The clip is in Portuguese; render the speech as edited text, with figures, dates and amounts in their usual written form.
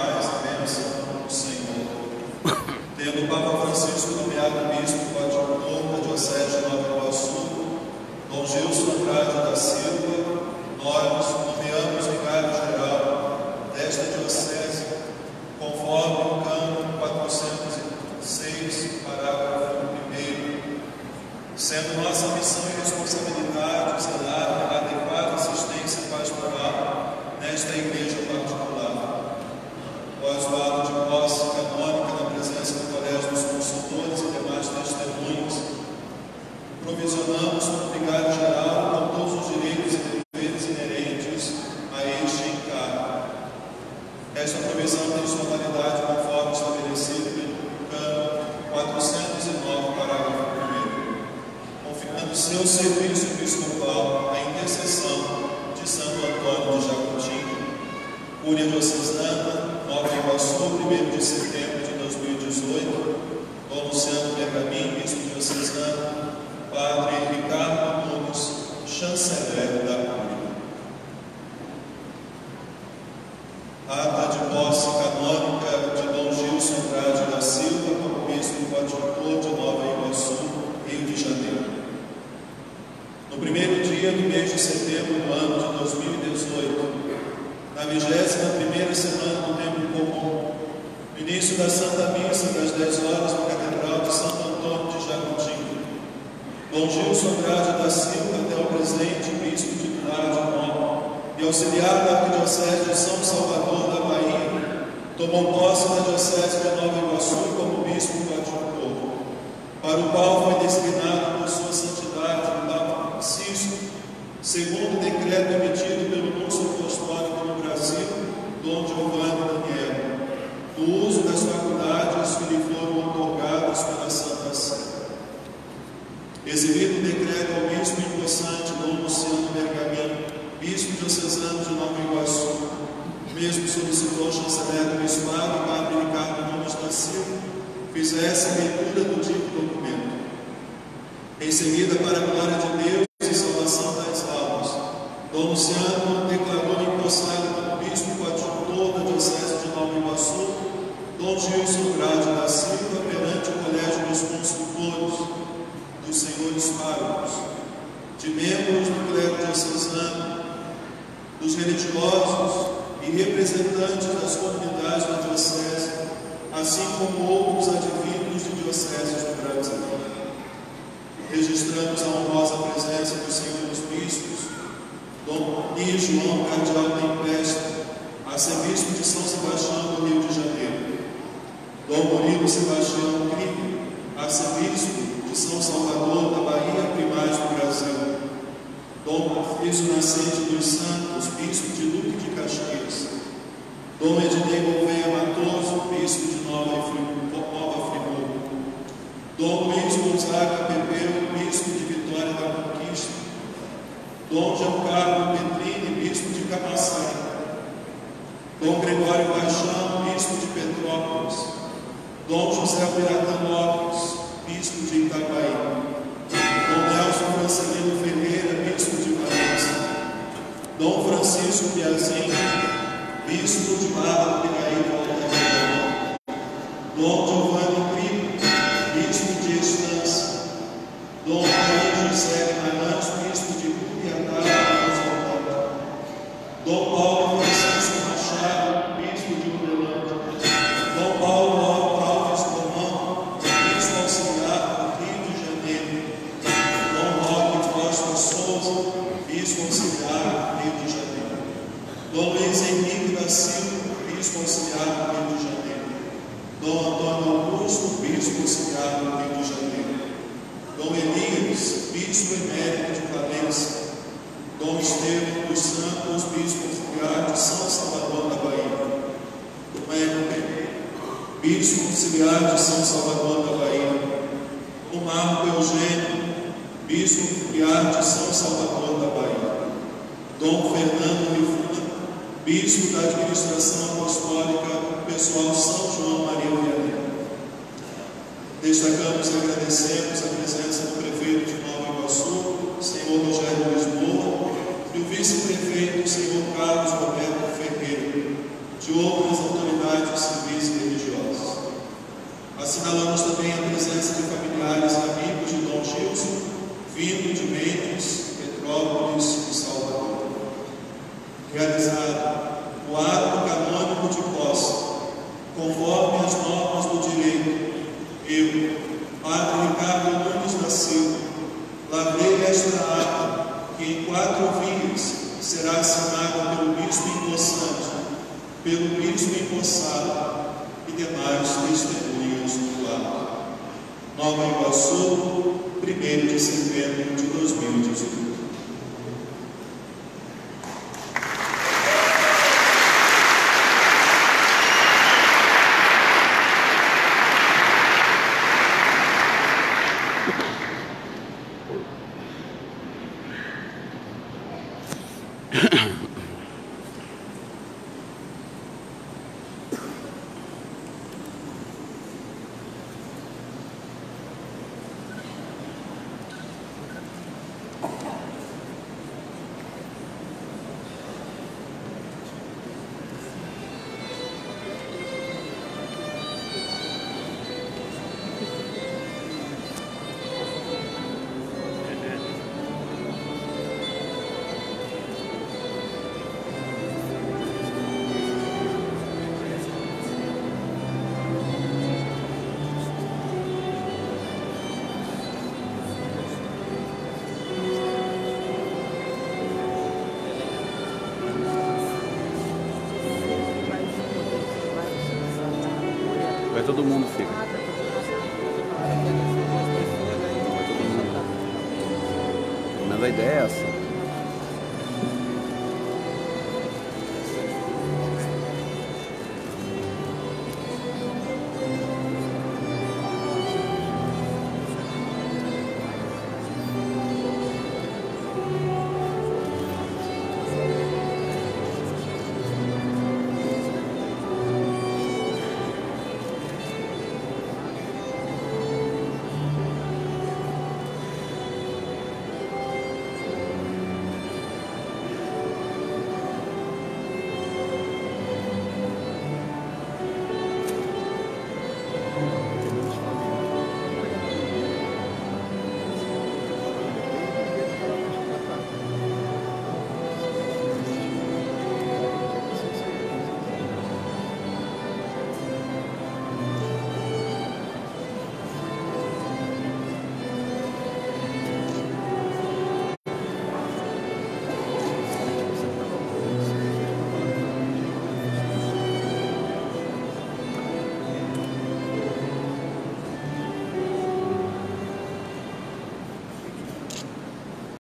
paz e bênção do Senhor. Tendo o Papa Francisco nomeado bispo coadjutor da Diocese de Nova Iguaçu, Dom Gilson Andrade da Silva, nós nomeamos vigário-geral desta Diocese, conforme o cânon 406, parágrafo 1º, sendo nossa missão e responsabilidade zelar pela adequada assistência pastoral nesta igreja particular. Após o ato de posse canônica na presença do Colégio dos Consultores e demais testemunhas, provisionamos como vigário-geral com todos os direitos e deveres inerentes a este encargo. Esta provisão tem sua validade conforme estabelecido pelo cânon 409, parágrafo 1º, confiando seu serviço episcopal à intercessão de Santo Antônio de Jacutinga, Cúria Diocesana, Nova Iguaçu, 1º de setembro de 2018, Dom Luciano Pergamin, bispo diocesano, Padre Ricardo Nunes, chanceler da Cúria. Ata de posse canônica de Dom Gilson Andrade da Silva como bispo coadjutor de Nova Iguaçu, Rio de Janeiro. No primeiro dia do mês de setembro do ano de 2018, na 21ª semana do tempo comum, no início da Santa Missa das 10 horas na Catedral de Santo Antônio de Jacutinga, Dom Gilson Andrade da Silva, até o presente bispo titular de Roma e auxiliar da Arquidiocese de São Salvador da Bahia, tomou posse da Diocese de Nova Iguaçu como bispo coadjutor, para o qual foi designado por sua santidade o Papa Francisco, segundo o decreto emitido pelo Núncio Apostólico no Brasil, Dom Giovanni Daniel, do uso das faculdades que lhe foram outorgadas pela Santa Sé. Exibido o decreto ao bispo empossante Dom Luciano Pergamin, bispo diocesano de Nova Iguaçu, o mesmo solicitou ao chanceler do bispado, Padre Ricardo Nunes da Silva, fizesse a leitura do dito documento. Em seguida, para a glória de Deus e salvação das almas, Dom Luciano declarou empossado como bispo coadjutor da Diocese de Nova Iguaçu, Dom Gilson Andrade da Silva, perante o Colégio dos Consultores, dos senhores párocos, de membros do clero diocesano, dos religiosos e representantes das comunidades da Diocese, assim como outros advindos de dioceses do Brasil. Registramos a honrosa presença dos senhores bispos, Dom Nilo João Cardeal Tempesta, arcebispo de São Sebastião do Rio de Janeiro, Dom Murilo Sebastião Crico, arcebispo de São Salvador da Bahia, primaz do Brasil, Dom Confício Nascente dos Santos, bispo de Duque de Caxias, Dom Ednei Gouveia Matoso, bispo de Nova Friburgo, Dom Luiz Gonzaga Pepeu, bispo de Vitória da Conquista, Dom Giancarlo Petrini, bispo de Camaçari, Dom Gregório Paixão, bispo de Petrópolis, Dom José Piratã Lopes, bispo de Itaguaí, Dom Nelson Francelino Ferreira, bispo de Valência, Dom Francisco Piazin, bispo de Barra do Piraí, Dom Giovanni Crico, bispo de Estância, Dom Maria José Guimarães, bispo de Curiatá, Dom Paulo Francisco Machado, bispo de Uberlândia, Dom Paulo Alves Romão, bispo auxiliar do Rio de Janeiro, Dom Roque Costa Souza, bispo auxiliar do Rio de Janeiro, Dom Luiz Henrique da Silva, bispo auxiliar do Rio de Janeiro, Dom Antônio Augusto, bispo auxiliar do Rio de Janeiro, Dom Elias, bispo emérito de Valência, Dom Estevão dos Santos, bispo auxiliar de São Salvador da Bahia, Dom Hélio, bispo auxiliar de São Salvador da Bahia, Dom Marco Eugênio, bispo auxiliar de São Salvador da Bahia, Dom Fernando Rifuna, bispo da Administração Apostólica Pessoal São João Maria Vianney. Destacamos e agradecemos a presença do prefeito de Nova Iguaçu, senhor Rogério Lisboa, e o vice-prefeito, senhor Carlos Roberto Ferreira, de outras autoridades Assinalamos também a presença de familiares e amigos de Dom Gilson, vindo de Mendes, Petrópolis e Salvador. Realizado o ato canônico de posse, conforme as normas do direito, eu, Padre Ricardo Nunes da Silva, lavrei esta ata, que em 4 vias será assinada pelo bispo empossante, pelo bispo empossado e demais testemunhas do ato. Nova Iguaçu, 1º de setembro de 2018. Vai todo mundo, fica. Mas a ideia é essa.